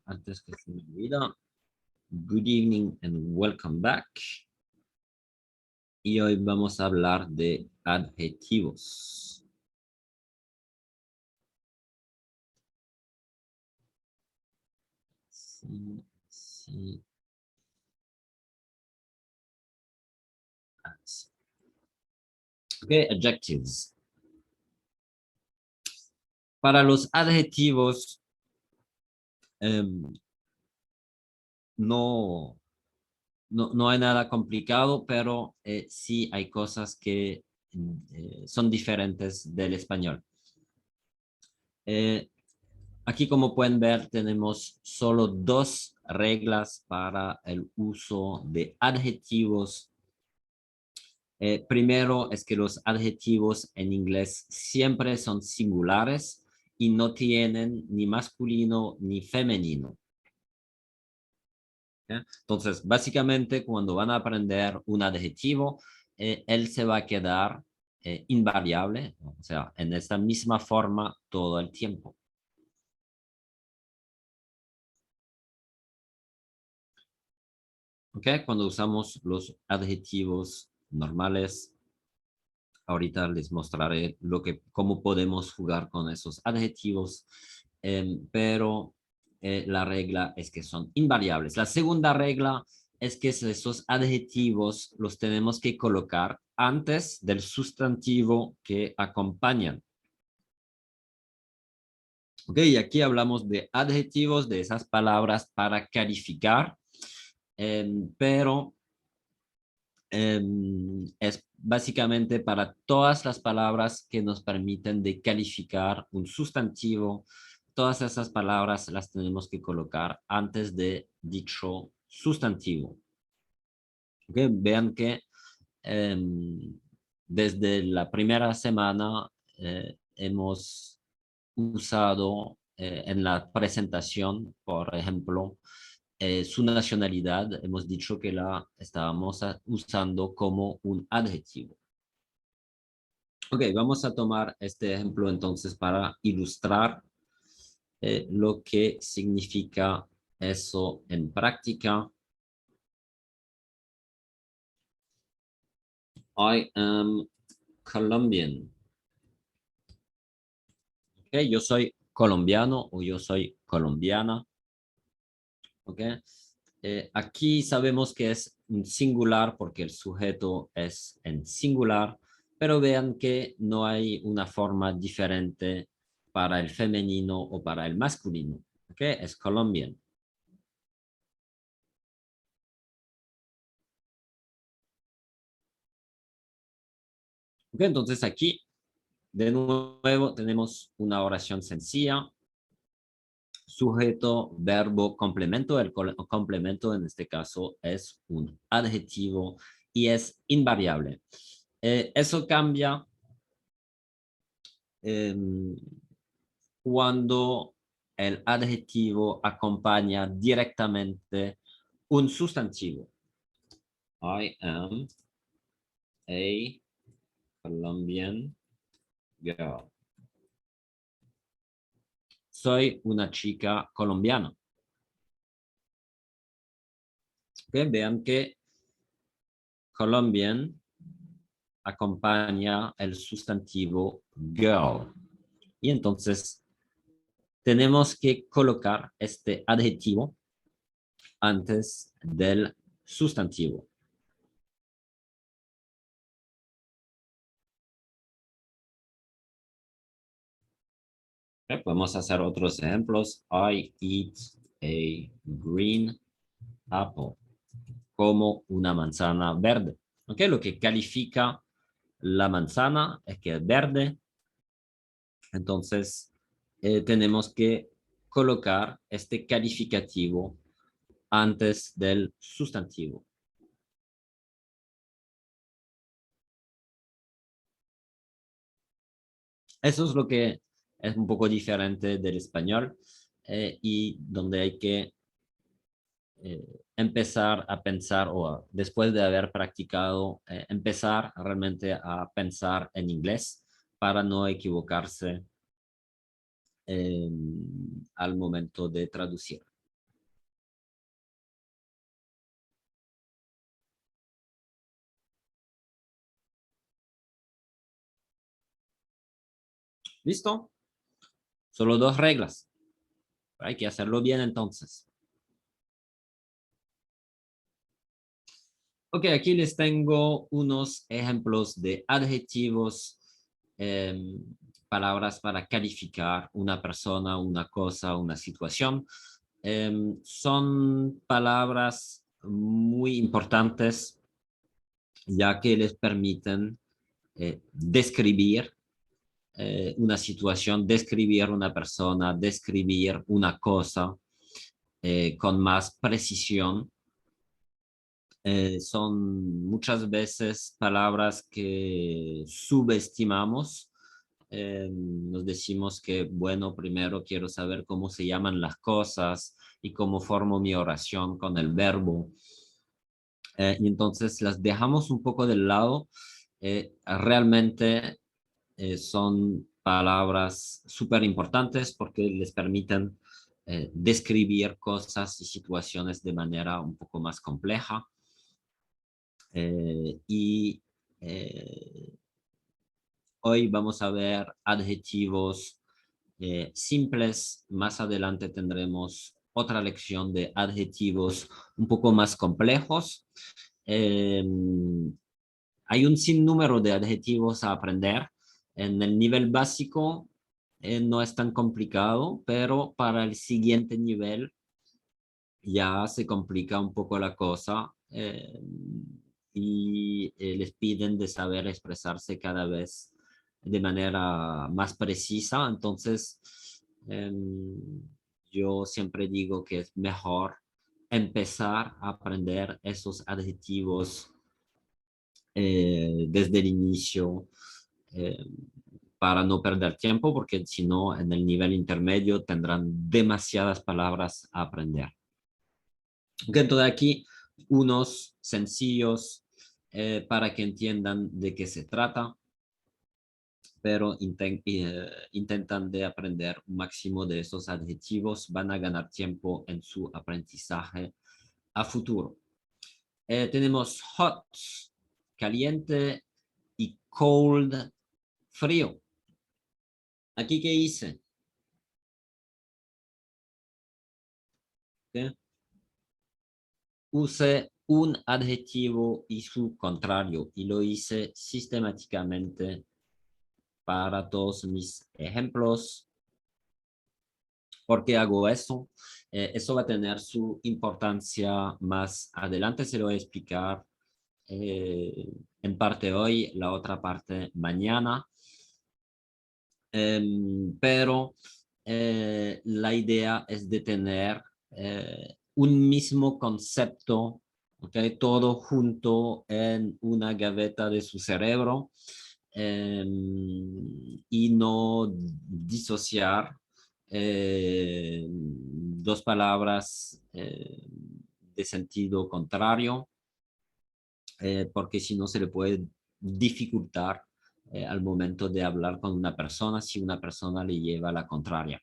antes que se me olvida, good evening and welcome back. Y hoy vamos a hablar de adjetivos. Sí. Okay, adjectives. Para los adjetivos, no hay nada complicado, pero sí hay cosas que son diferentes del español. Aquí, como pueden ver, tenemos solo dos reglas para el uso de adjetivos. Primero es que los adjetivos en inglés siempre son singulares y no tienen ni masculino ni femenino. Entonces, básicamente, cuando van a aprender un adjetivo, él se va a quedar invariable, o sea, en esta misma forma todo el tiempo. ¿Ok? Cuando usamos los adjetivos normales, ahorita les mostraré cómo podemos jugar con esos adjetivos, pero la regla es que son invariables. La segunda regla es que esos adjetivos los tenemos que colocar antes del sustantivo que acompañan. Ok, y aquí hablamos de adjetivos, de esas palabras para calificar, pero es básicamente para todas las palabras que nos permiten de calificar un sustantivo. Todas esas palabras las tenemos que colocar antes de dicho sustantivo. Okay, vean que desde la primera semana hemos usado en la presentación, por ejemplo, su nacionalidad, hemos dicho que la estábamos usando como un adjetivo. Ok, vamos a tomar este ejemplo entonces para ilustrar lo que significa eso en práctica. I am Colombian. Okay, yo soy colombiano o yo soy colombiana. Okay. Aquí sabemos que es un singular porque el sujeto es en singular, pero vean que no hay una forma diferente para el femenino o para el masculino. Okay, es Colombian. Okay, entonces aquí de nuevo tenemos una oración sencilla. Sujeto, verbo, complemento. El complemento en este caso es un adjetivo y es invariable. Eso cambia cuando el adjetivo acompaña directamente un sustantivo. I am a Colombian girl. Soy una chica colombiana. Okay, vean que Colombian acompaña el sustantivo girl. Y entonces tenemos que colocar este adjetivo antes del sustantivo. Podemos hacer otros ejemplos. I eat a green apple. Como una manzana verde. Okay, lo que califica la manzana es que es verde. Entonces, tenemos que colocar este calificativo antes del sustantivo. Eso es lo que es un poco diferente del español y donde hay que empezar a pensar o después de haber practicado, empezar realmente a pensar en inglés para no equivocarse al momento de traducir. ¿Listo? Solo 2 reglas. Hay que hacerlo bien entonces. Ok, aquí les tengo unos ejemplos de adjetivos, palabras para calificar una persona, una cosa, una situación. Son palabras muy importantes ya que les permiten describir una situación, describir una persona, describir una cosa con más precisión. Son muchas veces palabras que subestimamos. Nos decimos que, bueno, primero quiero saber cómo se llaman las cosas y cómo formo mi oración con el verbo. Y entonces las dejamos un poco de lado. Realmente son palabras súper importantes porque les permiten describir cosas y situaciones de manera un poco más compleja. Y hoy vamos a ver adjetivos simples. Más adelante tendremos otra lección de adjetivos un poco más complejos. Eh, Hay un sinnúmero de adjetivos a aprender. En el nivel básico no es tan complicado, pero para el siguiente nivel ya se complica un poco la cosa y les piden de saber expresarse cada vez de manera más precisa. Entonces, yo siempre digo que es mejor empezar a aprender esos adjetivos desde el inicio eh, para no perder tiempo, porque si no, en el nivel intermedio tendrán demasiadas palabras a aprender. Dentro de aquí, unos sencillos para que entiendan de qué se trata, pero intentan de aprender un máximo de esos adjetivos, van a ganar tiempo en su aprendizaje a futuro. Tenemos hot, caliente, y cold, frío. ¿Aquí qué hice? ¿Sí? Use un adjetivo y su contrario y lo hice sistemáticamente para todos mis ejemplos. ¿Por qué hago eso? Eso va a tener su importancia más adelante, se lo voy a explicar en parte hoy, la otra parte mañana. Pero la idea es de tener un mismo concepto, ¿okay? Todo junto en una gaveta de su cerebro y no disociar dos palabras de sentido contrario, porque si no se le puede dificultar al momento de hablar con una persona si una persona le lleva la contraria.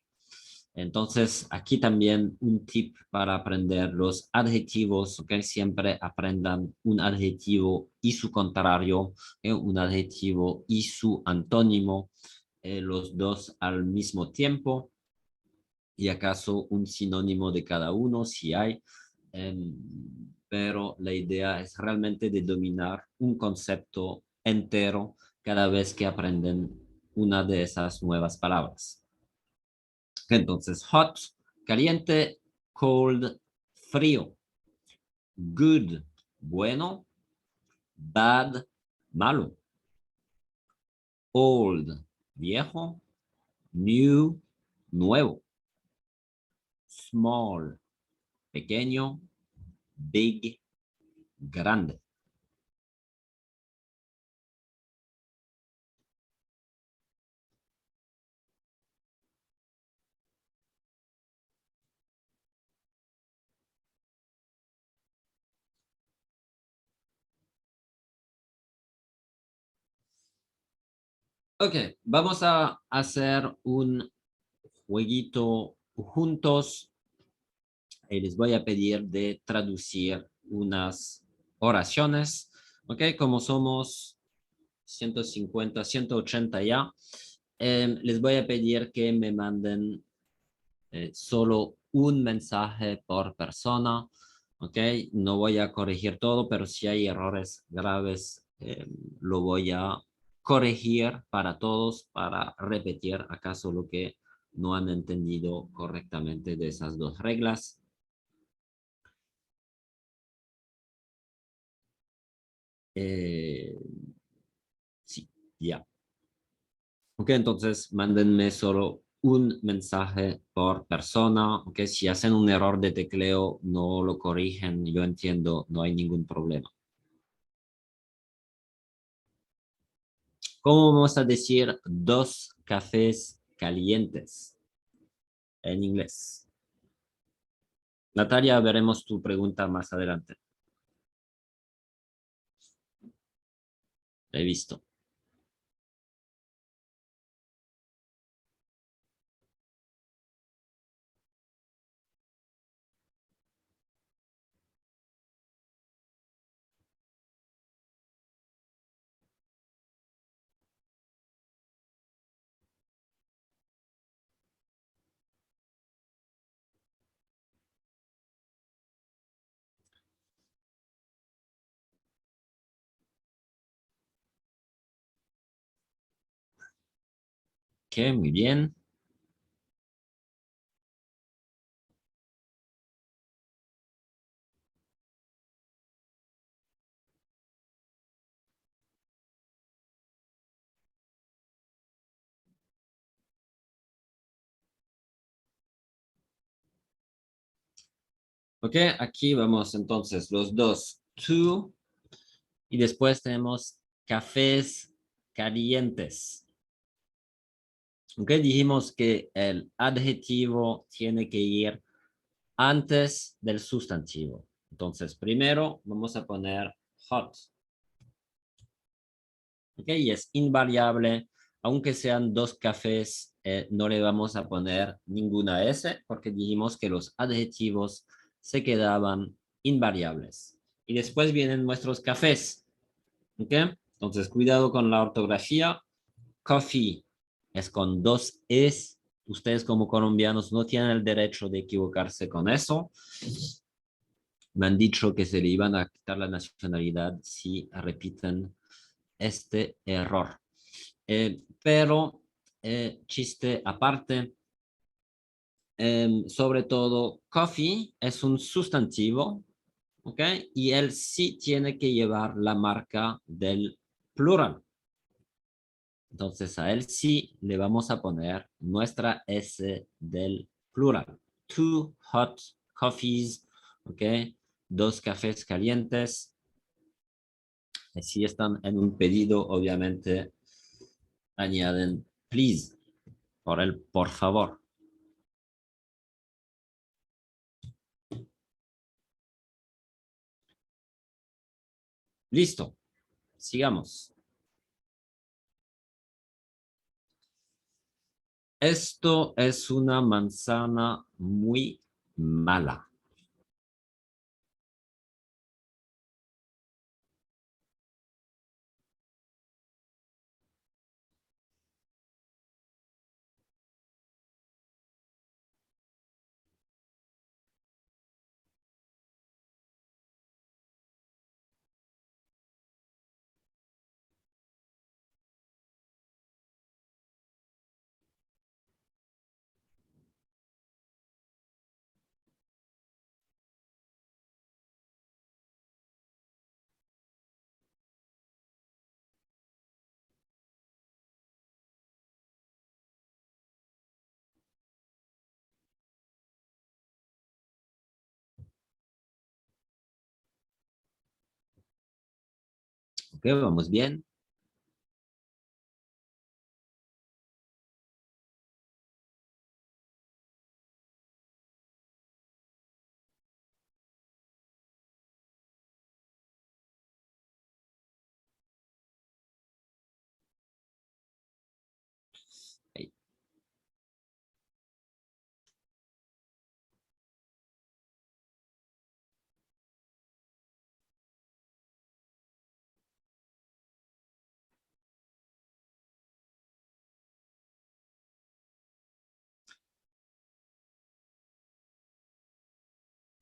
Entonces, aquí también un tip para aprender los adjetivos, que siempre aprendan un adjetivo y su contrario, un adjetivo y su antónimo, los dos al mismo tiempo, y acaso un sinónimo de cada uno si hay. Pero la idea es realmente de dominar un concepto entero cada vez que aprenden una de esas nuevas palabras. Entonces, hot, caliente, cold, frío, good, bueno, bad, malo, old, viejo, new, nuevo, small, pequeño, big, grande. Ok, vamos a hacer un jueguito juntos y les voy a pedir de traducir unas oraciones. Ok, como somos 150, 180 ya, les voy a pedir que me manden solo un mensaje por persona, ¿ok? No voy a corregir todo, pero si hay errores graves, lo voy a corregir para todos, para repetir acaso lo que no han entendido correctamente de esas dos reglas. Eh, sí, ya. Ok, entonces mándenme solo un mensaje por persona. Ok, si hacen un error de tecleo, no lo corrigen. Yo entiendo, no hay ningún problema. ¿Cómo vamos a decir dos cafés calientes en inglés? Natalia, veremos tu pregunta más adelante. He visto. Ok, muy bien. Ok, aquí vamos entonces los dos. To y después tenemos cafés calientes. Ok, dijimos que el adjetivo tiene que ir antes del sustantivo. Entonces, primero vamos a poner hot. Ok, y es invariable, aunque sean dos cafés, no le vamos a poner ninguna S porque dijimos que los adjetivos se quedaban invariables. Y después vienen nuestros cafés. Ok, entonces cuidado con la ortografía. Coffee es con dos es. Ustedes como colombianos no tienen el derecho de equivocarse con eso. Me han dicho que se le iban a quitar la nacionalidad si repiten este error. Pero, chiste aparte, sobre todo, coffee es un sustantivo, ¿ok? Y él sí tiene que llevar la marca del plural. Entonces a él sí le vamos a poner nuestra S del plural. Two hot coffees, ¿ok? Dos cafés calientes. Si están en un pedido, obviamente añaden please, por el por favor. Listo, sigamos. Esto es una manzana muy mala. ¿Ok? Vamos bien.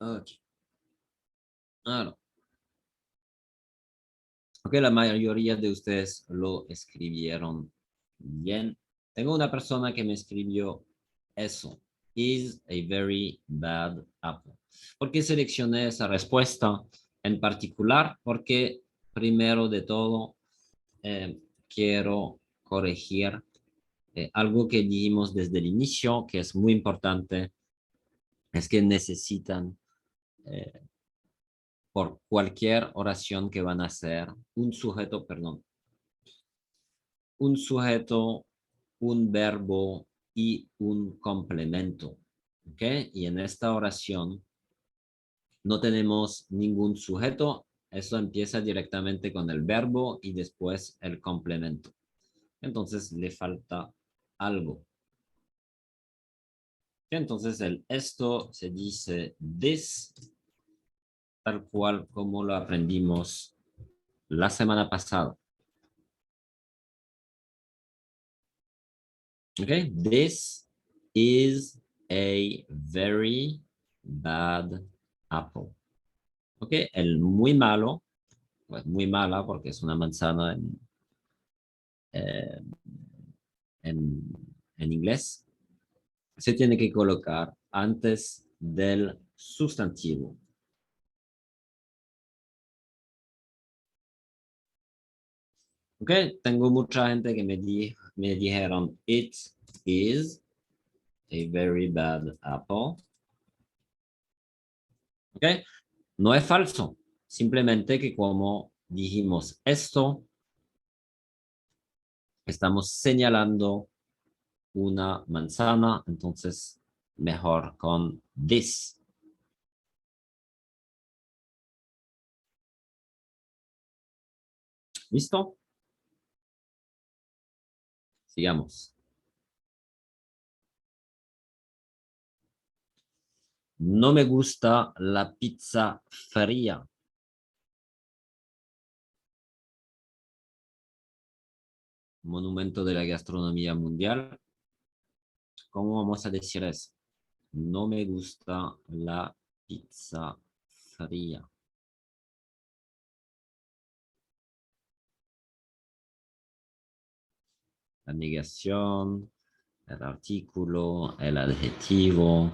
Ok. Ahora, ok, la mayoría de ustedes lo escribieron bien. Tengo una persona que me escribió eso. Is a very bad apple. ¿Por qué seleccioné esa respuesta en particular? Porque primero de todo quiero corregir algo que dijimos desde el inicio, que es muy importante, es que necesitan eh, por cualquier oración que van a hacer, un sujeto, perdón, un sujeto, un verbo y un complemento. ¿Ok? Y en esta oración no tenemos ningún sujeto, eso empieza directamente con el verbo y después el complemento. Entonces le falta algo. Entonces el esto se dice this, tal cual como lo aprendimos la semana pasada. Okay, this is a very bad apple. Okay, el muy malo, pues muy mala porque es una manzana eh, en, en inglés, se tiene que colocar antes del sustantivo. Ok, tengo mucha gente que me dijeron, it is a very bad apple. Ok, no es falso, simplemente que como dijimos esto, estamos señalando una manzana, entonces mejor con this. ¿Listo? Sigamos. No me gusta la pizza fría. Monumento de la gastronomía mundial. ¿Cómo vamos a decir eso? No me gusta la pizza fría. La negación, el artículo, el adjetivo.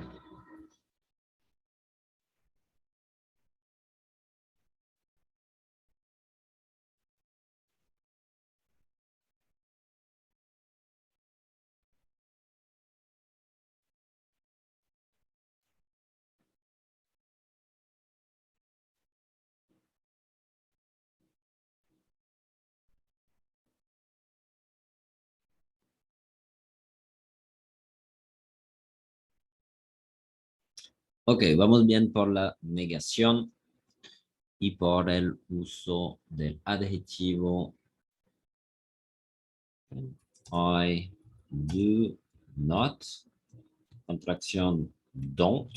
Ok, vamos bien por la negación y por el uso del adjetivo. I do not. Contracción don't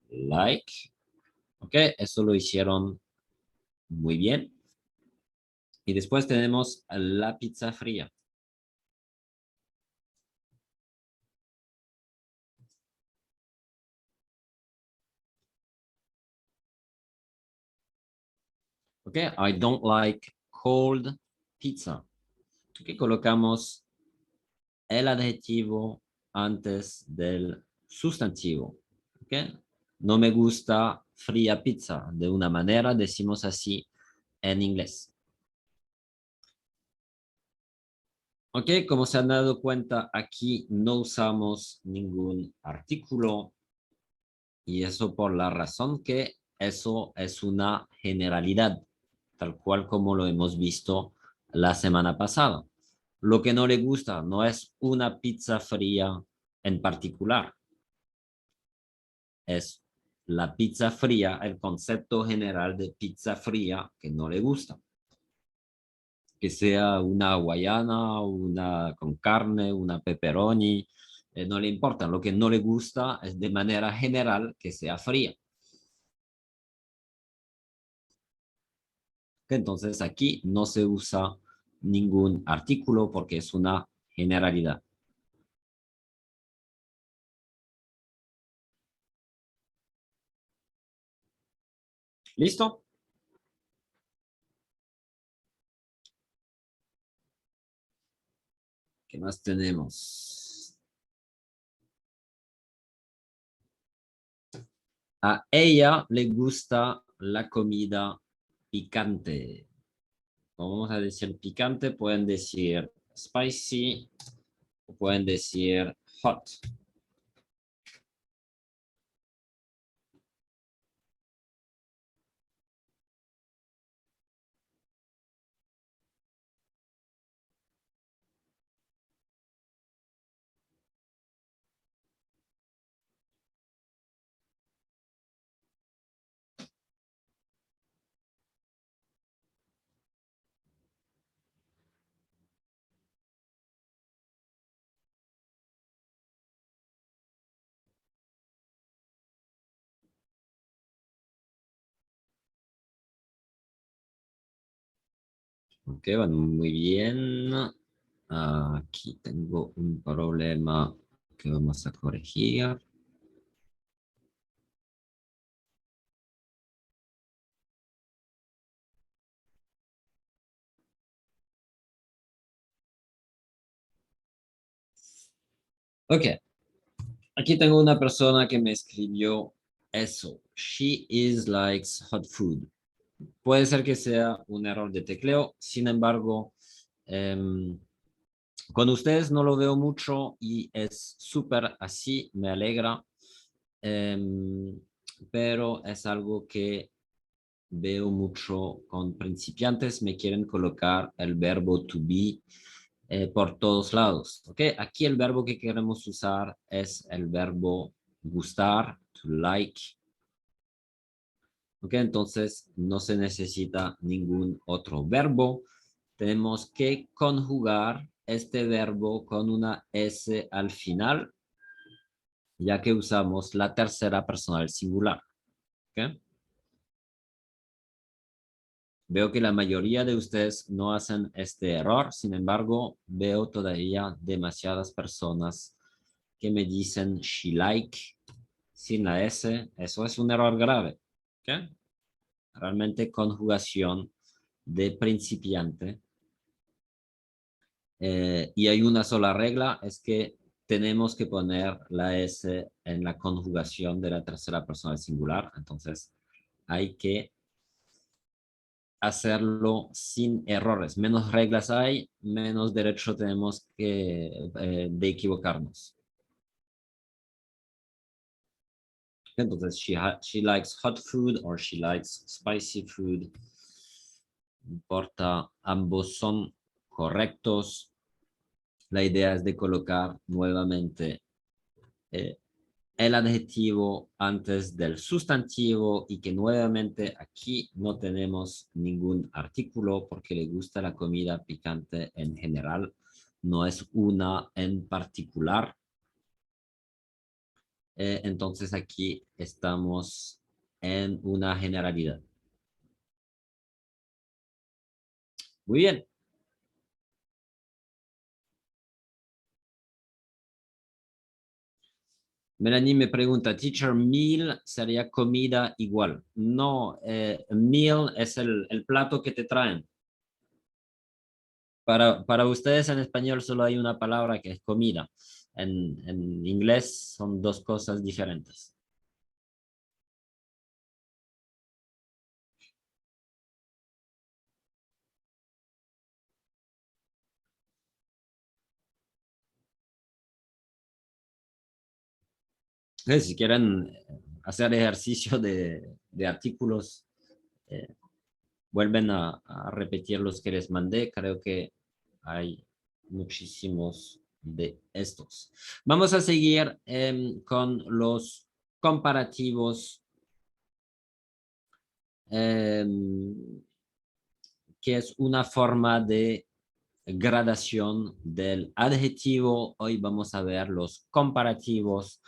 like. Ok, eso lo hicieron muy bien. Y después tenemos la pizza fría. Ok, I don't like cold pizza. Ok, colocamos el adjetivo antes del sustantivo. Ok, no me gusta fría pizza. De una manera decimos así en inglés. Ok, como se han dado cuenta, aquí no usamos ningún artículo y eso por la razón que eso es una generalidad, tal cual como lo hemos visto la semana pasada. Lo que no le gusta no es una pizza fría en particular, es la pizza fría, el concepto general de pizza fría que no le gusta. Que sea una hawaiana, una con carne, una pepperoni, no le importa. Lo que no le gusta es de manera general que sea fría. Entonces aquí no se usa ningún artículo porque es una generalidad. ¿Listo? ¿Qué más tenemos? A ella le gusta la comida picante. Como vamos a decir picante, pueden decir spicy o pueden decir hot. Ok, van muy bien. Aquí tengo un problema que vamos a corregir. Ok, aquí tengo una persona que me escribió eso. She is likes hot food. Puede ser que sea un error de tecleo, sin embargo, con ustedes no lo veo mucho y es súper así, me alegra, em, pero es algo que veo mucho con principiantes, me quieren colocar el verbo to be por todos lados. ¿Okay? Aquí el verbo que queremos usar es el verbo gustar, to like. ¿Okay? Entonces no se necesita ningún otro verbo. Tenemos que conjugar este verbo con una S al final, ya que usamos la tercera persona del singular. ¿Okay? Veo que la mayoría de ustedes no hacen este error, sin embargo, veo todavía demasiadas personas que me dicen she like sin la S. Eso es un error grave. ¿Okay? Realmente conjugación de principiante. Y hay una sola regla, es que tenemos que poner la S en la conjugación de la tercera persona del singular. Entonces, hay que hacerlo sin errores. Menos reglas hay, menos derecho tenemos de equivocarnos. Entonces, she likes hot food or she likes spicy food. No importa, ambos son correctos. La idea es de colocar nuevamente eh, el adjetivo antes del sustantivo y que nuevamente aquí no tenemos ningún artículo porque le gusta la comida picante en general, no es una en particular. Entonces aquí estamos en una generalidad. Muy bien. Melanie me pregunta, teacher, meal sería comida igual. No, meal es el plato que te traen. Para ustedes en español solo hay una palabra que es comida. En inglés son dos cosas diferentes. Si quieren hacer ejercicio de artículos, eh, vuelven a repetir los que les mandé. Creo que hay muchísimos de estos. Vamos a seguir con los comparativos, que es una forma de gradación del adjetivo. Hoy vamos a ver los comparativos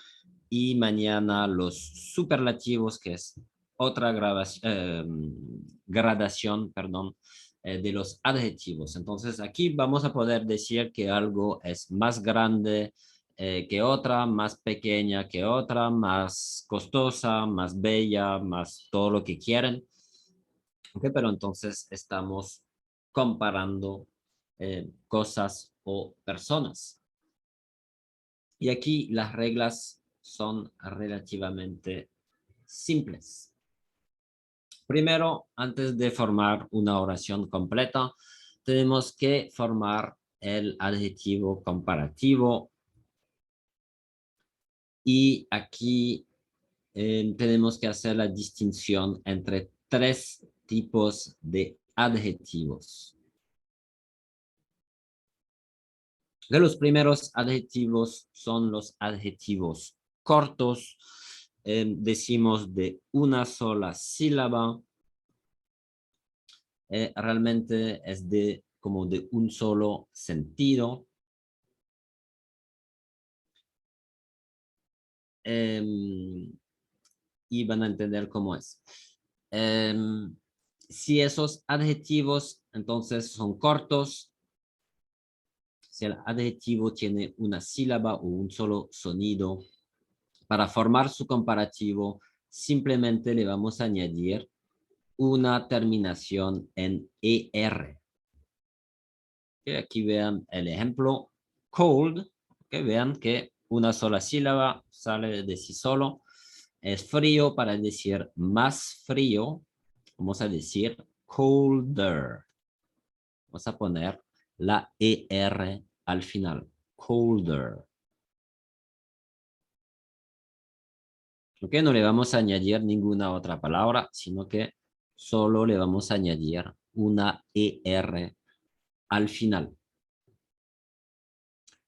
y mañana los superlativos, que es otra gradación, perdón, de los adjetivos. Entonces aquí vamos a poder decir que algo es más grande que otra, más pequeña que otra, más costosa, más bella, más todo lo que quieren. ¿Ok? Pero entonces estamos comparando cosas o personas. Y aquí las reglas son relativamente simples. Primero, antes de formar una oración completa, tenemos que formar el adjetivo comparativo. Y aquí tenemos que hacer la distinción entre tres tipos de adjetivos. Los primeros adjetivos son los adjetivos cortos, decimos de una sola sílaba, realmente es como de un solo sentido. Y van a entender cómo es. Si esos adjetivos entonces son cortos, si el adjetivo tiene una sílaba o un solo sonido, para formar su comparativo, simplemente le vamos a añadir una terminación en ER. Okay, aquí vean el ejemplo, cold, que vean que una sola sílaba sale de sí solo. Es frío para decir más frío. Vamos a decir colder. Vamos a poner la ER al final. Colder. Ok, no le vamos a añadir ninguna otra palabra, sino que solo le vamos a añadir una ER al final.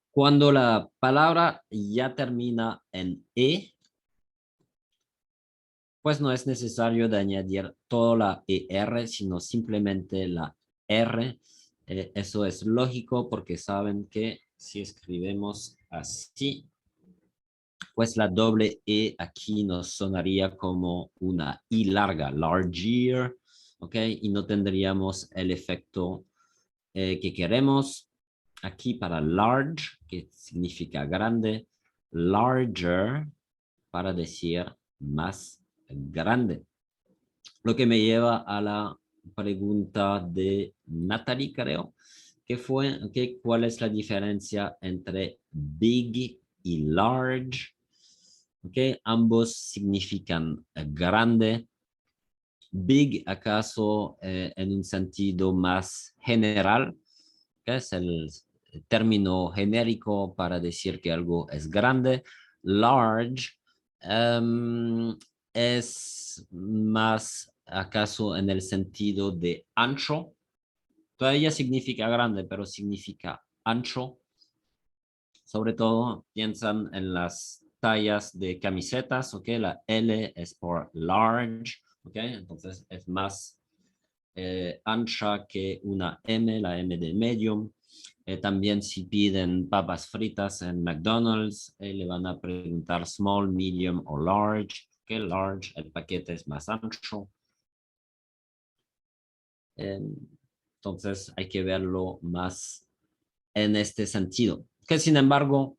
Cuando la palabra ya termina en E, pues no es necesario de añadir toda la ER, sino simplemente la R. Eso es lógico porque saben que si escribimos así, pues la doble E aquí nos sonaría como una I larga, larger, ¿ok? Y no tendríamos el efecto que queremos. Aquí para large, que significa grande, larger para decir más grande. Lo que me lleva a la pregunta de Natalie, creo, que fue, okay, ¿cuál es la diferencia entre big y large? Okay, ambos significan grande. Big, acaso, en un sentido más general, que es el término genérico para decir que algo es grande. Large es más acaso en el sentido de ancho. Todavía significa grande, pero significa ancho. Sobre todo piensan en las tallas de camisetas, ¿ok? La L es por large, ¿ok? Entonces es más ancha que una M, la M de medium. También si piden papas fritas en McDonald's, le van a preguntar small, medium o large. Que large, el paquete es más ancho. Entonces hay que verlo más en este sentido. Que sin embargo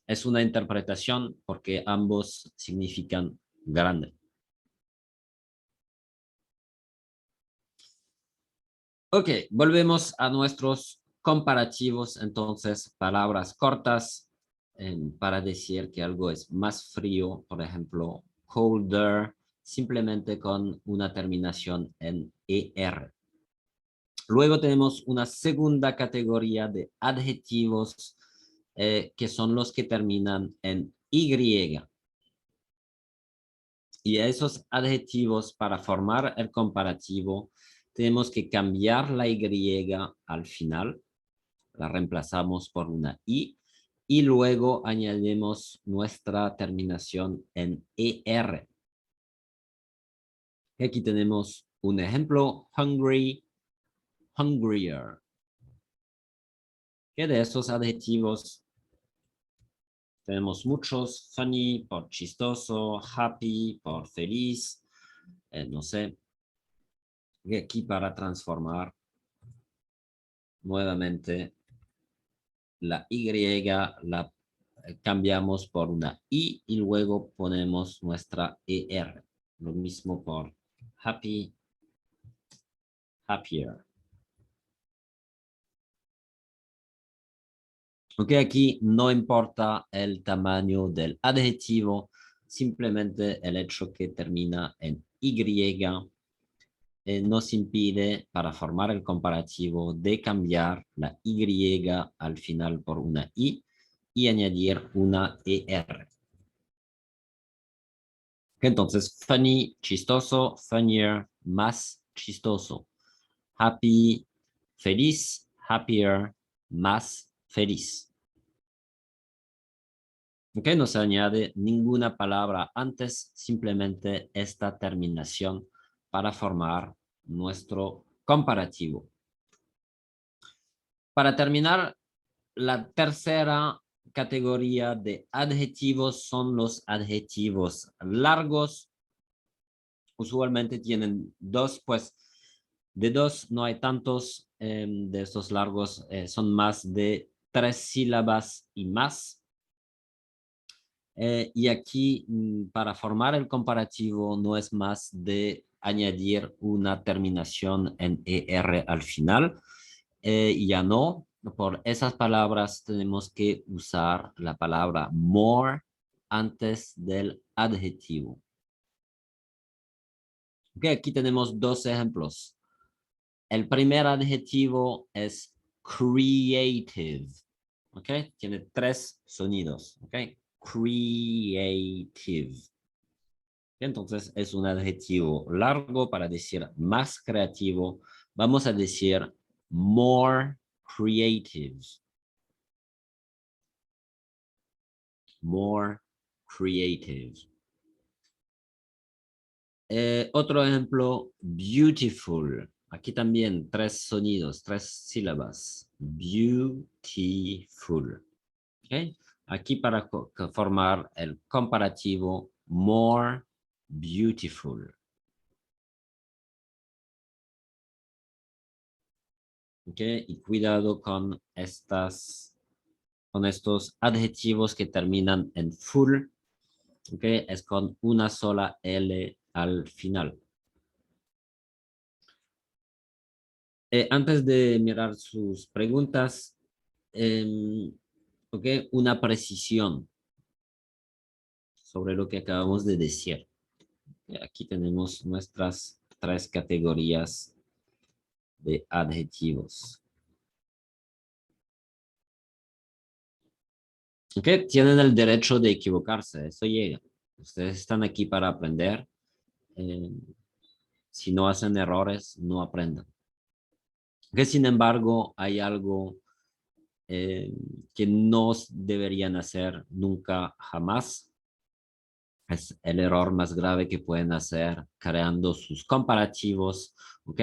es una interpretación porque ambos significan grande. Ok, volvemos a nuestros comparativos. Entonces, palabras cortas para decir que algo es más frío, por ejemplo, colder, simplemente con una terminación en ER. Luego tenemos una segunda categoría de adjetivos que son los que terminan en Y. Y esos adjetivos, para formar el comparativo, tenemos que cambiar la Y al final, la reemplazamos por una I, y luego añadimos nuestra terminación en ER. Aquí tenemos un ejemplo, hungry, hungrier. Que de esos adjetivos tenemos muchos, funny por chistoso, happy por feliz, no sé. Y aquí para transformar nuevamente la Y, la cambiamos por una I y luego ponemos nuestra ER. Lo mismo por happy, happier. Ok, aquí no importa el tamaño del adjetivo, simplemente el hecho que termina en Y nos impide, para formar el comparativo, de cambiar la Y al final por una I y añadir una ER. Entonces, funny, chistoso, funnier, más chistoso. Happy, feliz, happier, más feliz. Ok, no se añade ninguna palabra antes, simplemente esta terminación para formar nuestro comparativo. Para terminar, la tercera categoría de adjetivos son los adjetivos largos. Usualmente tienen dos, pues de dos no hay tantos de estos largos, son más de 3 sílabas y más. Y aquí, para formar el comparativo, no es más de añadir una terminación en ER al final. Ya no, por esas palabras tenemos que usar la palabra more antes del adjetivo. Okay, aquí tenemos dos ejemplos. El primer adjetivo es creative. Okay, tiene 3 sonidos. Okay, creative. Entonces es un adjetivo largo para decir más creativo. Vamos a decir more creative. More creative. Otro ejemplo, beautiful. Aquí también 3 sonidos, 3 sílabas. Beautiful. Okay. Aquí para formar el comparativo, more beautiful. Okay. Y cuidado con estos adjetivos que terminan en full. Okay. Es con una sola L al final. Antes de mirar sus preguntas, okay, una precisión sobre lo que acabamos de decir. Aquí tenemos nuestras 3 categorías de adjetivos. Okay, tienen el derecho de equivocarse, eso llega. Ustedes están aquí para aprender. Eh, si no hacen errores, no aprendan. Okay, sin embargo, hay algo que no deberían hacer nunca, jamás. Es el error más grave que pueden hacer creando sus comparativos, ¿ok?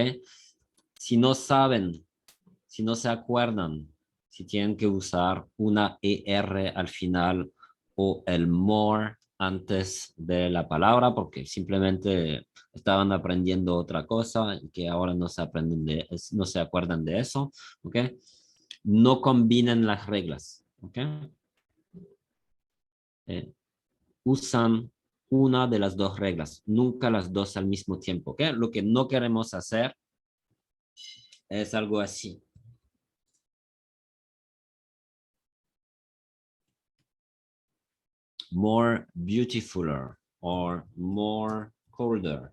Si no saben, si no se acuerdan, si tienen que usar una ER al final o el more antes de la palabra, porque simplemente estaban aprendiendo otra cosa y que ahora no no se acuerdan de eso, ¿ok? No combinen las reglas, ¿ok? Usan una de las dos reglas, nunca las dos al mismo tiempo, ¿ok? Lo que no queremos hacer es algo así. More beautifuler or more colder.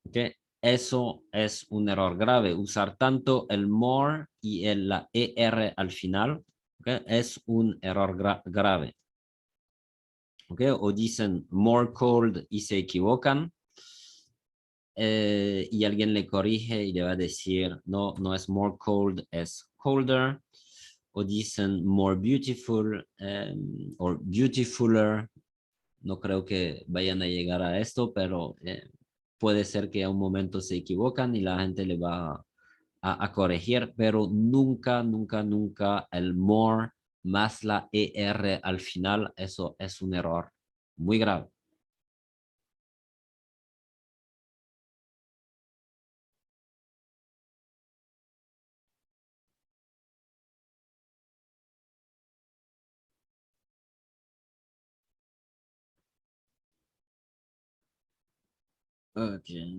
¿Ok? Eso es un error grave. Usar tanto el more y la ER al final, ¿ok? Es un error grave. ¿Ok? O dicen more cold y se equivocan. Y alguien le corrige y le va a decir, no, no es more cold, es colder. O dicen more beautiful o beautifuler. No creo que vayan a llegar a esto, pero puede ser que a un momento se equivocan y la gente le va a corregir, pero nunca, nunca, nunca el more más la ER al final, eso es un error muy grave. Okay.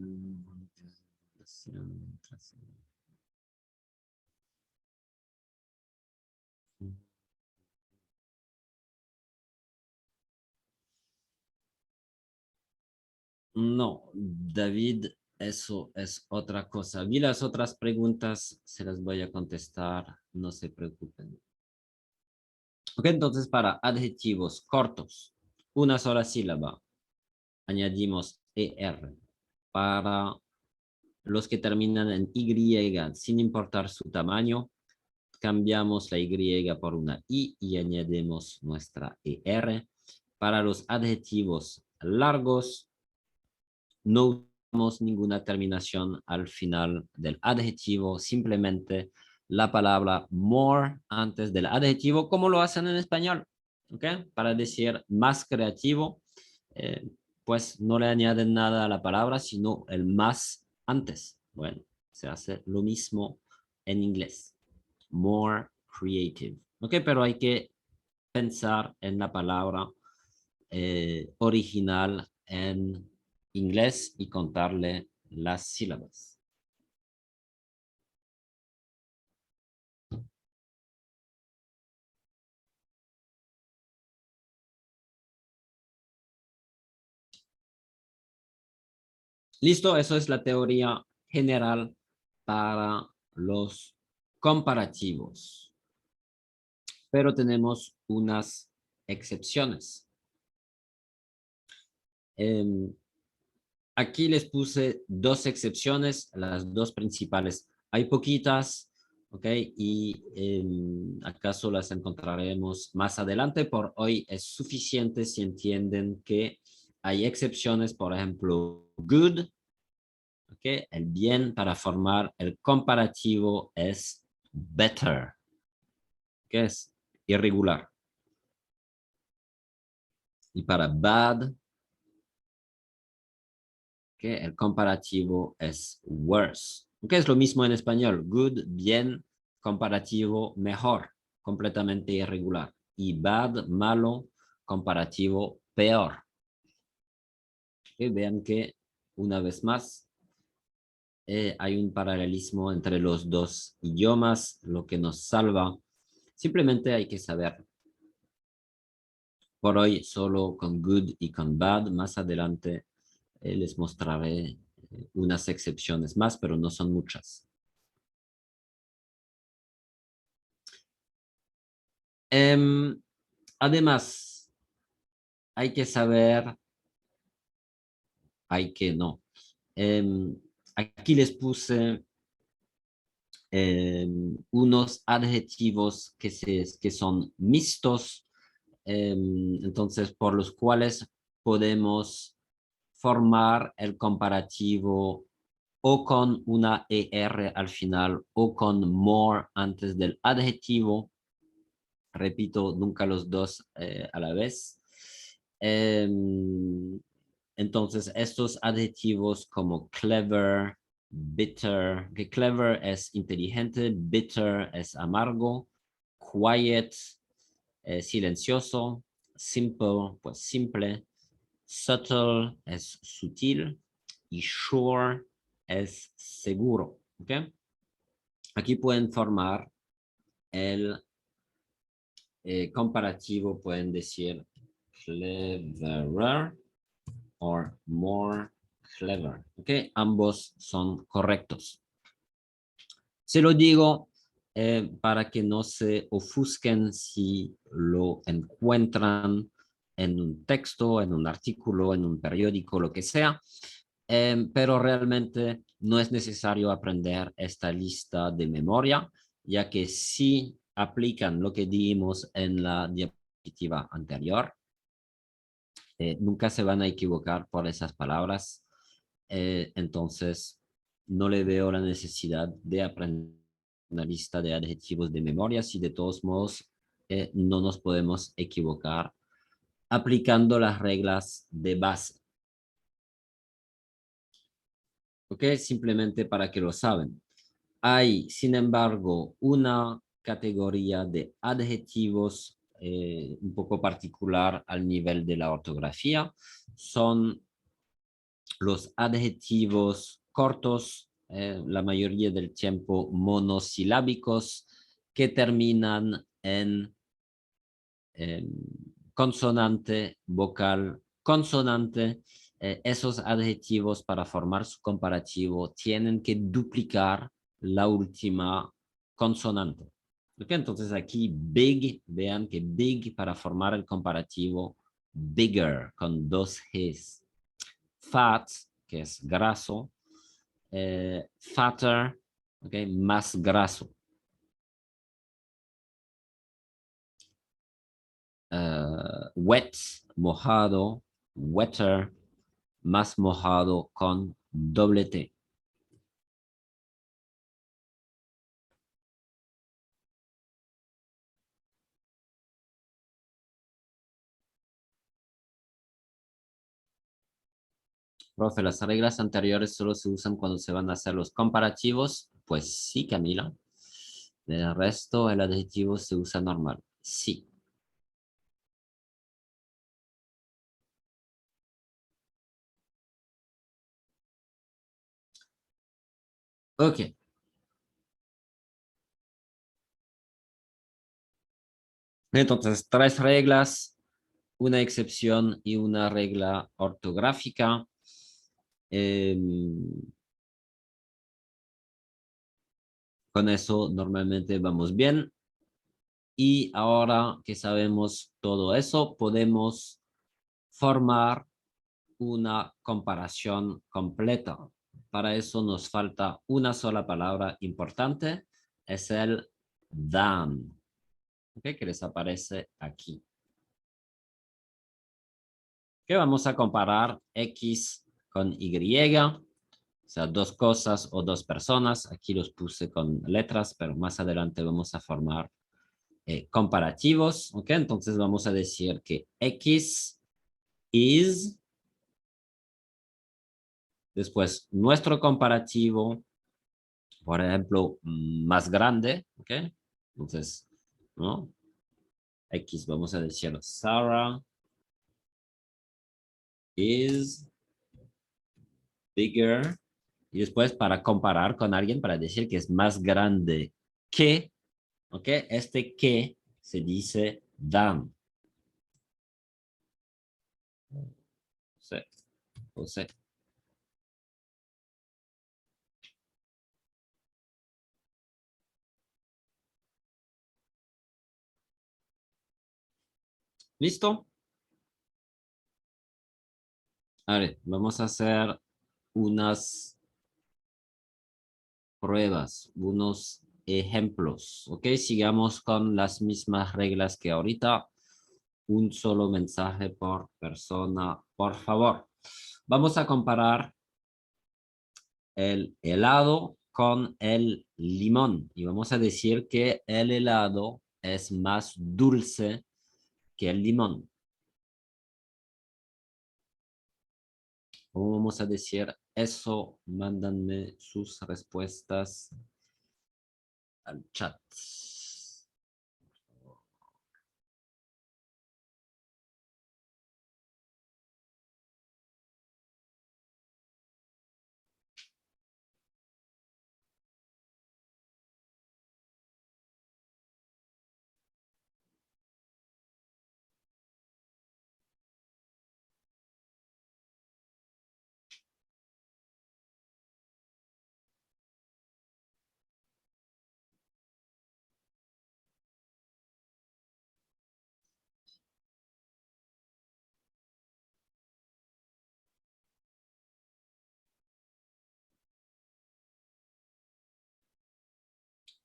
No, David, eso es otra cosa. Vi las otras preguntas, se las voy a contestar, no se preocupen. Ok, entonces para adjetivos cortos, una sola sílaba, añadimos ER. Para los que terminan en Y, sin importar su tamaño, cambiamos la Y por una I y añadimos nuestra ER. Para los adjetivos largos, no usamos ninguna terminación al final del adjetivo, simplemente la palabra more antes del adjetivo, como lo hacen en español, ¿ok? Para decir más creativo, pues no le añaden nada a la palabra, sino el más antes. Bueno, se hace lo mismo en inglés. More creative, ¿ok? Pero hay que pensar en la palabra original en inglés y contarle las sílabas. Listo, eso es la teoría general para los comparativos. Pero tenemos unas excepciones. Aquí les puse dos excepciones, las dos principales. Hay poquitas, ¿ok? Y acaso las encontraremos más adelante. Por hoy es suficiente si entienden que hay excepciones, por ejemplo, good, ¿ok? El bien para formar el comparativo es better, que es irregular. Y para bad, que el comparativo es worse. Que es lo mismo en español. Good, bien, comparativo, mejor, completamente irregular. Y bad, malo, comparativo, peor. Vean que, una vez más, hay un paralelismo entre los dos idiomas, lo que nos salva. Simplemente hay que saber. Por hoy solo con good y con bad. Más adelante les mostraré unas excepciones más, pero no son muchas. Además, hay que saber, hay que no. Aquí les puse unos adjetivos que son mixtos, entonces por los cuales podemos formar el comparativo o con una ER al final o con more antes del adjetivo. Repito, nunca los dos a la vez. Entonces, estos adjetivos como clever, bitter, que clever es inteligente, bitter es amargo, quiet, silencioso, simple, pues simple, subtle es sutil y sure es seguro. ¿Okay? Aquí pueden formar el comparativo, pueden decir cleverer or more clever. ¿Ok? Ambos son correctos. Se lo digo para que no se ofusquen si lo encuentran en un texto, en un artículo, en un periódico, lo que sea. Pero realmente no es necesario aprender esta lista de memoria, ya que si aplican lo que dimos en la diapositiva anterior, nunca se van a equivocar por esas palabras. Entonces, no le veo la necesidad de aprender una lista de adjetivos de memoria si de todos modos no nos podemos equivocar aplicando las reglas de base. ¿Ok? Simplemente para que lo saben. Hay, sin embargo, una categoría de adjetivos un poco particular al nivel de la ortografía. Son los adjetivos cortos la mayoría del tiempo monosilábicos que terminan en consonante, vocal, consonante. Esos adjetivos para formar su comparativo tienen que duplicar la última consonante. ¿Okay? Entonces aquí big, vean que big para formar el comparativo, bigger con dos Gs. Fat, que es graso, fatter, okay, más graso. Wet, mojado, wetter, más mojado con doble T. Profe, las reglas anteriores solo se usan cuando se van a hacer los comparativos. Pues sí, Camila. El resto, el adjetivo se usa normal. Sí. Ok. Entonces, tres reglas, una excepción y una regla ortográfica. Con eso normalmente vamos bien. Y ahora que sabemos todo eso, podemos formar una comparación completa. Para eso nos falta una sola palabra importante, es el than, ¿okay? Que les aparece aquí. Que vamos a comparar X con Y, o sea, dos cosas o dos personas. Aquí los puse con letras, pero más adelante vamos a formar comparativos, ¿ok? Entonces vamos a decir que X is, después nuestro comparativo, por ejemplo, más grande, ¿ok? Entonces, ¿no? X, vamos a decir Sarah is bigger. Y después para comparar con alguien, para decir que es más grande que, ¿ok? Este que se dice than. Sí, o sea. ¿Listo? A ver, vamos a hacer unas pruebas, unos ejemplos, ¿ok? Sigamos con las mismas reglas que ahorita. Un solo mensaje por persona, por favor. Vamos a comparar el helado con el limón y vamos a decir que el helado es más dulce que el limón. ¿Cómo vamos a decir eso? Mándanme sus respuestas al chat.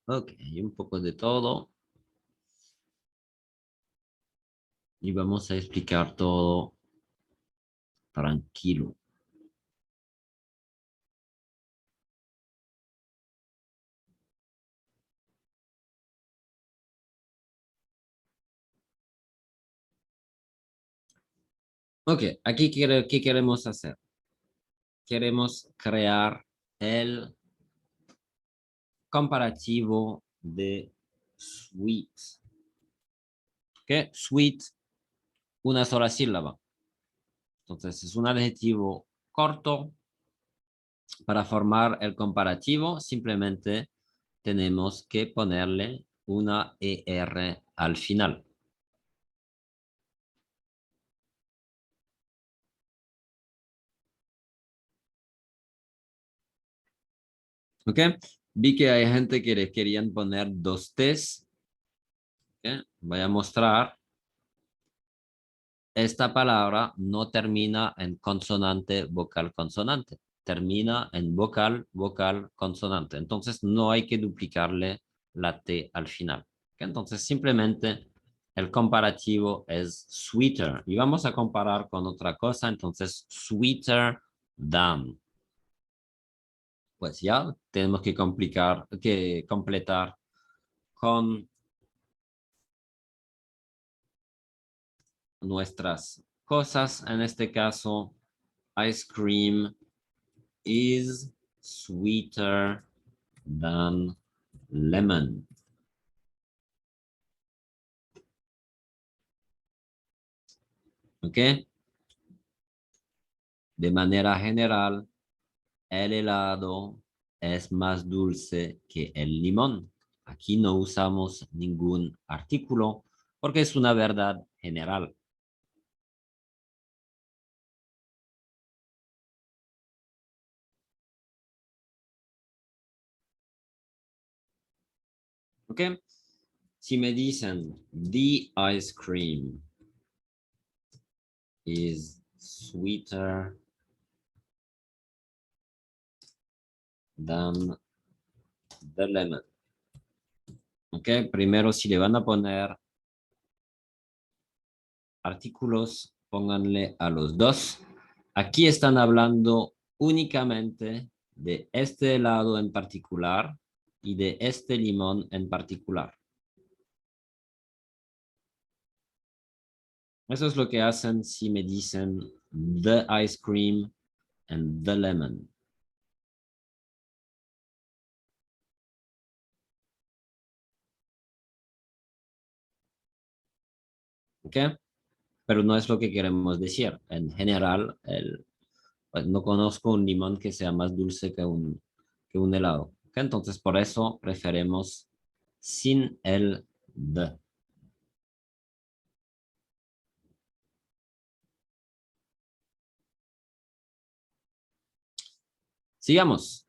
Ok, un poco de todo y vamos a explicar todo tranquilo. Ok, aquí ¿qué queremos hacer? Queremos crear el comparativo de sweet. ¿Qué? Sweet, una sola sílaba. Entonces es un adjetivo corto Para formar el comparativo, simplemente tenemos que ponerle una ER al final. ¿Ok? Vi que hay gente que le querían poner dos T's. ¿Ok? Voy a mostrar. Esta palabra no termina en consonante, vocal, consonante. Termina en vocal, vocal, consonante. Entonces no hay que duplicarle la T al final. ¿Ok? Entonces simplemente el comparativo es sweeter. Y vamos a comparar con otra cosa. Entonces sweeter than. Pues ya tenemos que completar con nuestras cosas. En este caso, ice cream is sweeter than lemon. ¿Ok? De manera general, el helado es más dulce que el limón. Aquí no usamos ningún artículo porque es una verdad general. ¿Ok? Si me dicen, the ice cream is sweeter than the lemon. ¿Ok? Primero, si le van a poner artículos, pónganle a los dos. Aquí están hablando únicamente de este helado en particular y de este limón en particular. Eso es lo que hacen si me dicen the ice cream and the lemon. ¿Ok? Pero no es lo que queremos decir. En general, pues, no conozco un limón que sea más dulce que un helado. ¿Ok? Entonces, por eso preferimos sin el the. Sigamos.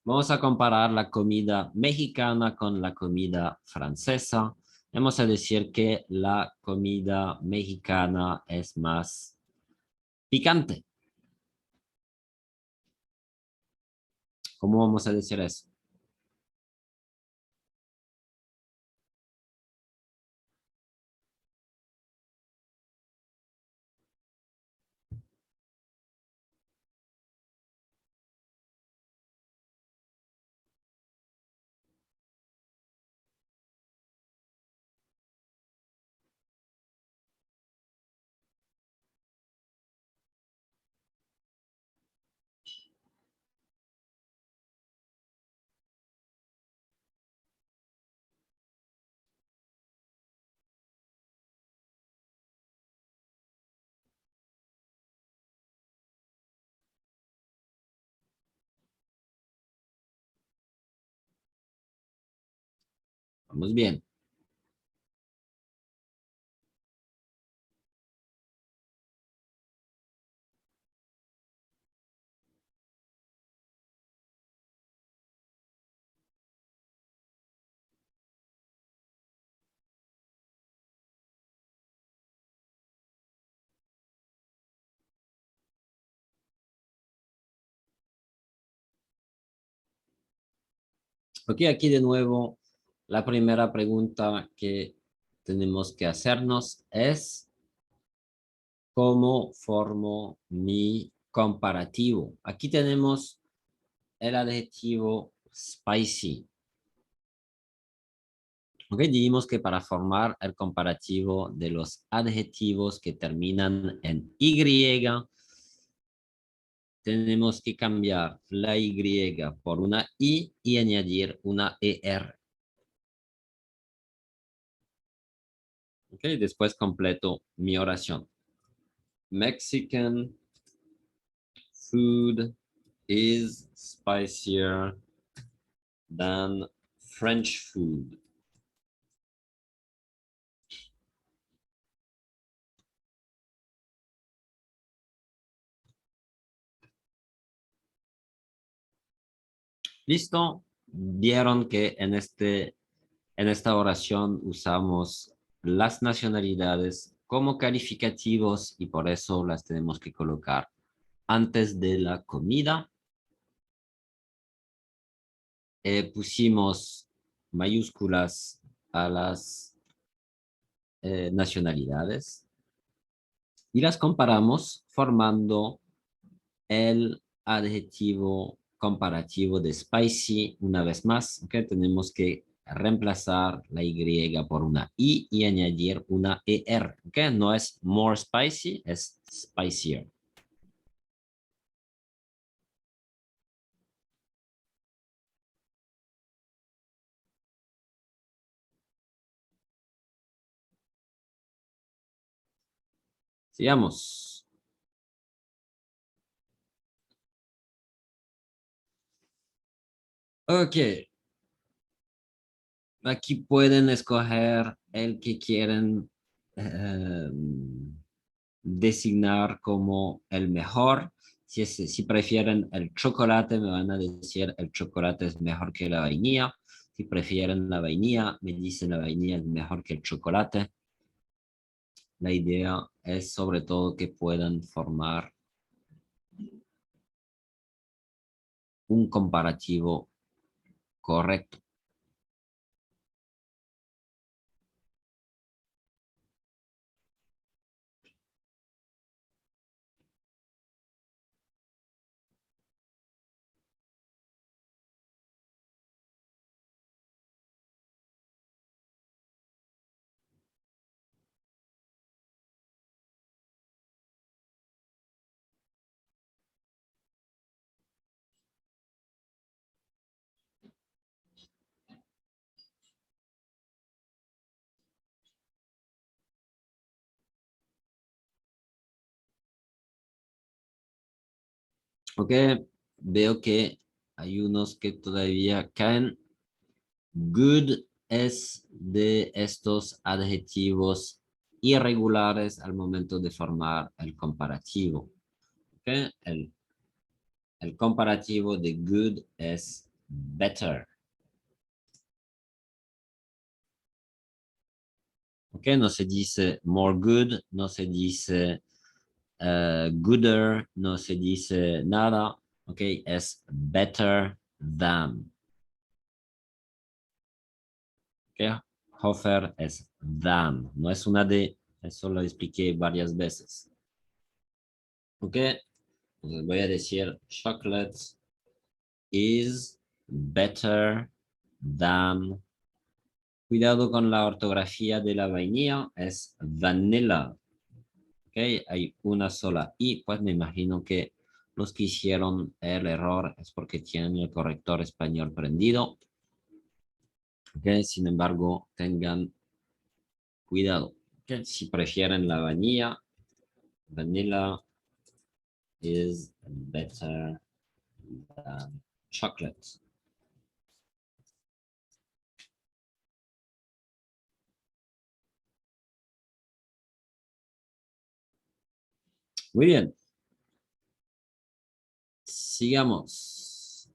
Vamos a comparar la comida mexicana con la comida francesa. Vamos a decir que la comida mexicana es más picante. ¿Cómo vamos a decir eso? Vamos bien. Ok, aquí de nuevo, la primera pregunta que tenemos que hacernos es ¿cómo formo mi comparativo? Aquí tenemos el adjetivo spicy. Ok, dijimos que para formar el comparativo de los adjetivos que terminan en Y, tenemos que cambiar la Y por una I y añadir una ER. Ok, después completo mi oración. Mexican food is spicier than French food? ¿Listo? Vieron que en esta oración usamos las nacionalidades como calificativos y por eso las tenemos que colocar antes de la comida. Pusimos mayúsculas a las nacionalidades y las comparamos formando el adjetivo comparativo de spicy una vez más, que tenemos que reemplazar la Y por una I y añadir una ER, que no es more spicy, es spicier. Sigamos. Ok, aquí pueden escoger el que quieren eh, designar como el mejor. Si prefieren el chocolate, me van a decir el chocolate es mejor que la vainilla. Si prefieren la vainilla, me dicen la vainilla es mejor que el chocolate. La idea es sobre todo que puedan formar un comparativo correcto. Ok, veo que hay unos que todavía caen. Good es de estos adjetivos irregulares al momento de formar el comparativo. ¿Okay? El comparativo de good es better. ¿Okay? No se dice more good, no se dice gooder, no se dice nada. ¿Okay? Es better than. ¿Okay? Hofer es than, no es una D, eso lo expliqué varias veces. ¿Ok? Entonces voy a decir chocolate is better than. Cuidado con la ortografía de la vainilla, es vanilla. ¿Ok? Hay una sola I, pues me imagino que los que hicieron el error es porque tienen el corrector español prendido. ¿Ok? Sin embargo, tengan cuidado. ¿Ok? Si prefieren la vainilla, vanilla is better than chocolate. Muy bien, sigamos.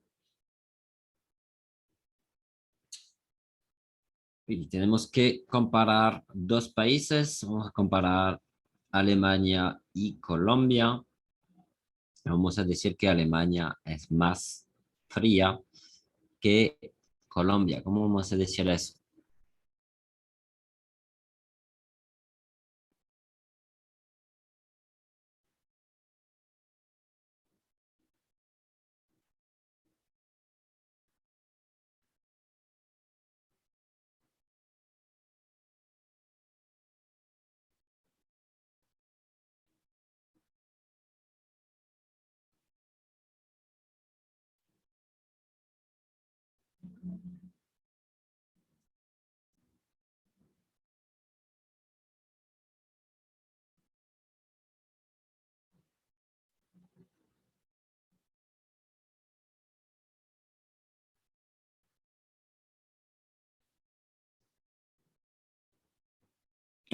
Y tenemos que comparar dos países. Vamos a comparar Alemania y Colombia. Vamos a decir que Alemania es más fría que Colombia. ¿Cómo vamos a decir eso?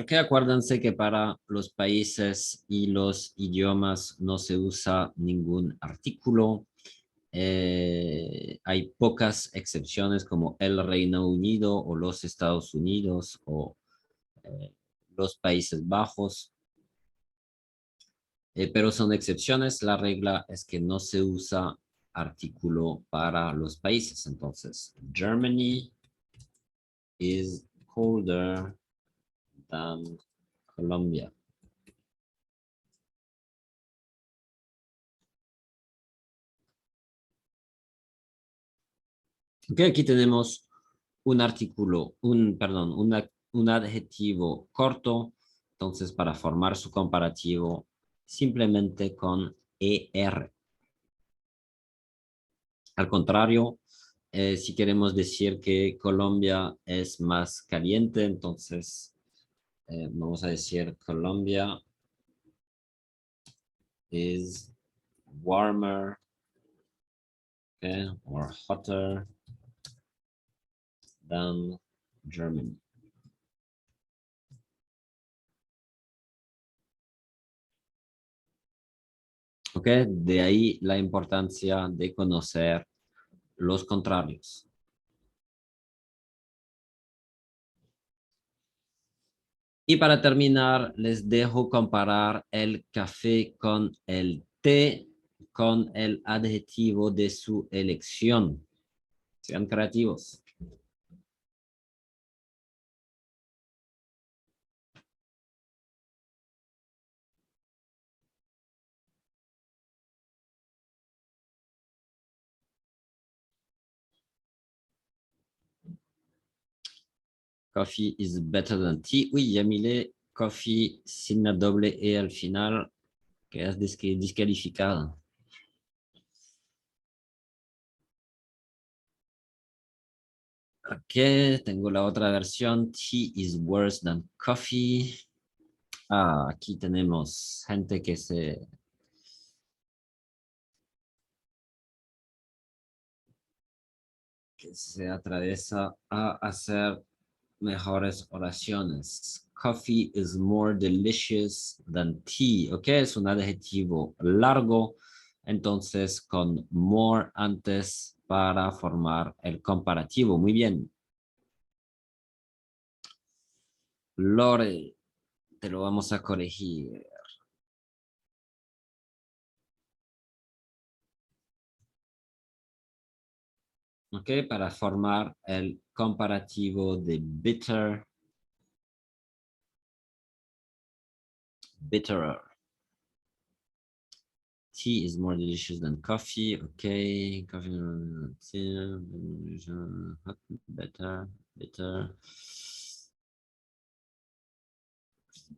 Ok, acuérdense que para los países y los idiomas no se usa ningún artículo. Hay pocas excepciones como el Reino Unido o los Estados Unidos o eh, los Países Bajos, pero son excepciones. La regla es que no se usa artículo para los países. Entonces, Germany is colder than Colombia. Ok, aquí tenemos un artículo, perdón, un adjetivo corto. Entonces, para formar su comparativo, simplemente con ER. Al contrario, si queremos decir que Colombia es más caliente, entonces vamos a decir Colombia is warmer, okay, or hotter than Germany. Okay, de ahí la importancia de conocer los contrarios. Y para terminar, les dejo comparar el café con el té con el adjetivo de su elección. Sean creativos. Coffee is better than tea. Oui, Yamile, coffee sin la doble E al final, que es descalificada. Ok, tengo la otra versión. Tea is worse than coffee. Ah, aquí tenemos gente que se atraviesa a hacer mejores oraciones. Coffee is more delicious than tea. Ok, es un adjetivo largo, entonces con more antes para formar el comparativo. Muy bien. Lore, te lo vamos a corregir. Ok, para formar el comparativo de bitter, bitterer. Tea is more delicious than coffee. Okay, coffee, tea, better, bitter.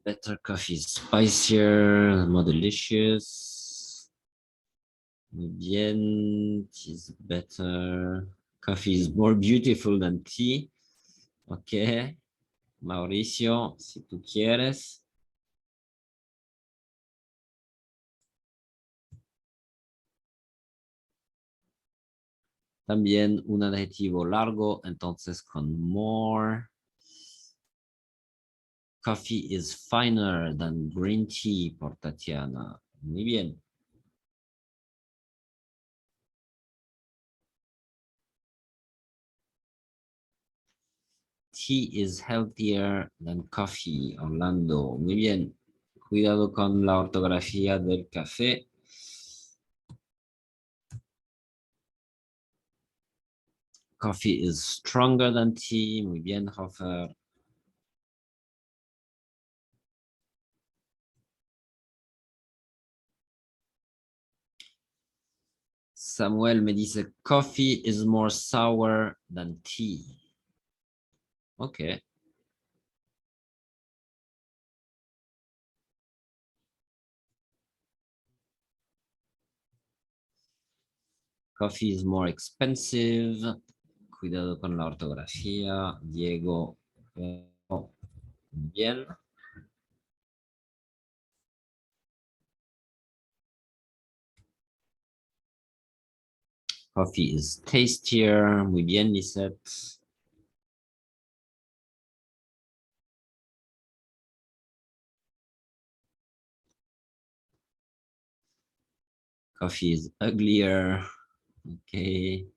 Better coffee is spicier, more delicious. Muy bien, tea is better. Coffee is more beautiful than tea. Ok, Mauricio, si tú quieres. También un adjetivo largo, entonces con more. Coffee is finer than green tea por Tatiana. Muy bien. Tea is healthier than coffee, Orlando. Muy bien. Cuidado con la ortografía del café. Coffee is stronger than tea. Muy bien, Hofer. Samuel me dice, coffee is more sour than tea. Ok. Coffee is more expensive. Cuidado con la ortografía. Diego. Bien. Coffee is tastier. Muy bien, Lisette. Coffee is uglier. Okay.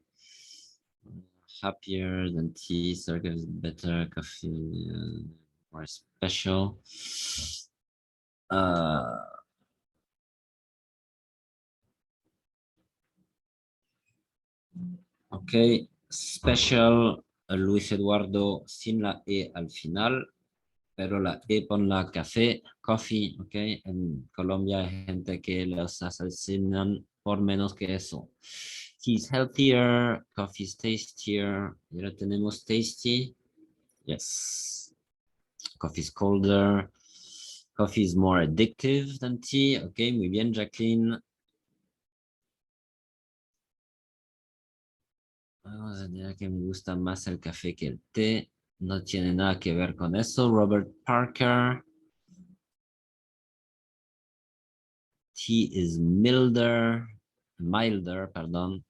Happier than tea. Circle is better. Coffee more special. Ok. Special. Luis Eduardo sin la E al final, pero la E pon la café, coffee, ok. En Colombia hay gente que los asesinan por menos que eso. He's healthier, coffee's tastier. Y ahora tenemos tasty. Yes. Coffee's colder. Coffee is more addictive than tea. Ok, muy bien, Jacqueline. Vamos a decir que me gusta más el café que el té. No tiene nada que ver con eso. Robert Parker. Tea is milder, perdón.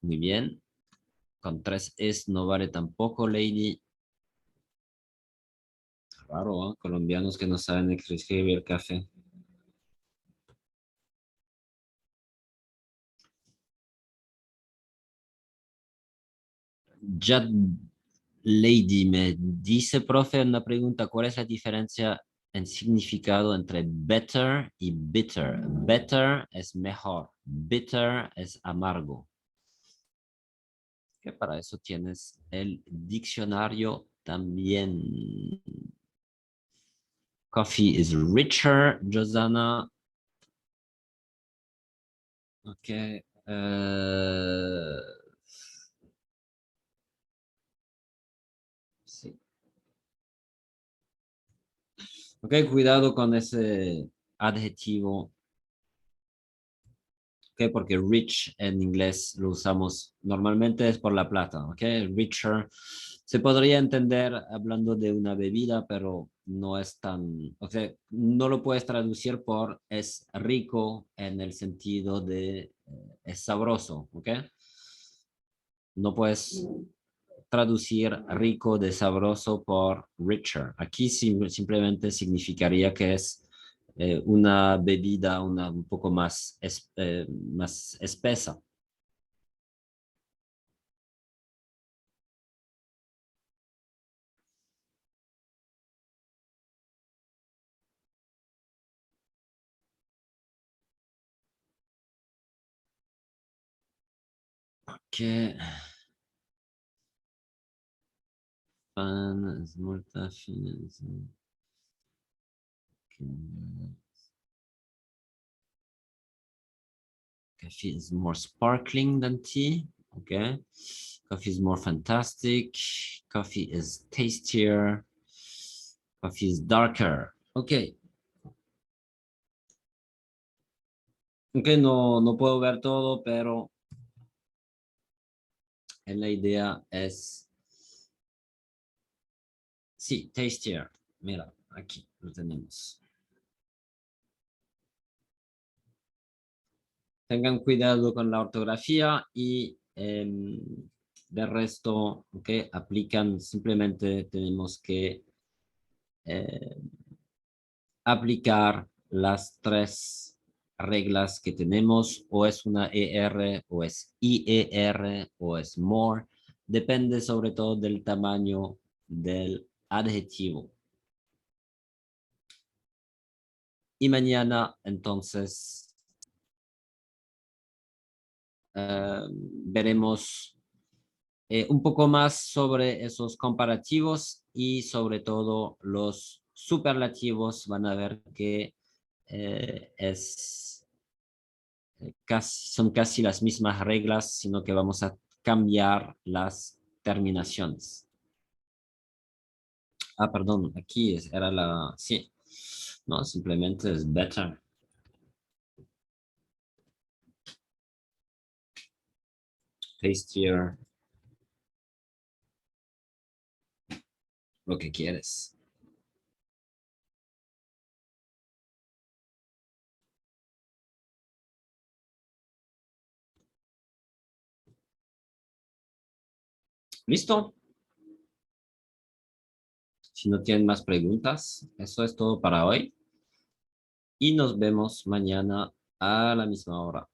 Muy bien. Con 3 es no vale tampoco, Lady. Raro, ¿eh? Colombianos que no saben escribir café. Ya, Lady, me dice, profe, una pregunta, ¿cuál es la diferencia en significado entre better y bitter? Better es mejor, bitter es amargo. Que para eso tienes el diccionario también. Coffee is richer, Josana. Ok. Sí. Ok, cuidado con ese adjetivo. Ok, porque rich en inglés lo usamos normalmente es por la plata. Ok, richer se podría entender hablando de una bebida, pero no es tan. O sea, no lo puedes traducir por es rico en el sentido de es sabroso. Ok, no puedes traducir rico de sabroso por richer. Aquí simplemente significaría que es una bebida un poco más espesa. Que fan es molta fine. Coffee is more sparkling than tea. Okay. Coffee is more fantastic. Coffee is tastier. Coffee is darker. Ok. Ok, no puedo ver todo, pero la idea es, sí, tastier. Mira, aquí lo tenemos. Tengan cuidado con la ortografía y de resto, ok, aplican, simplemente tenemos que eh, aplicar las 3 reglas que tenemos, o es una ER, o es IER, o es more. Depende sobre todo del tamaño del adjetivo. Y mañana, entonces, veremos un poco más sobre esos comparativos y sobre todo los superlativos. Van a ver que son casi las mismas reglas, sino que vamos a cambiar las terminaciones. Ah, perdón, aquí era la. Sí, no, simplemente es better, tastier, lo que quieres. ¿Listo? Si no tienen más preguntas, eso es todo para hoy y nos vemos mañana a la misma hora.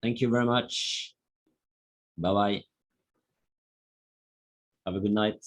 Thank you very much. Bye bye. Have a good night.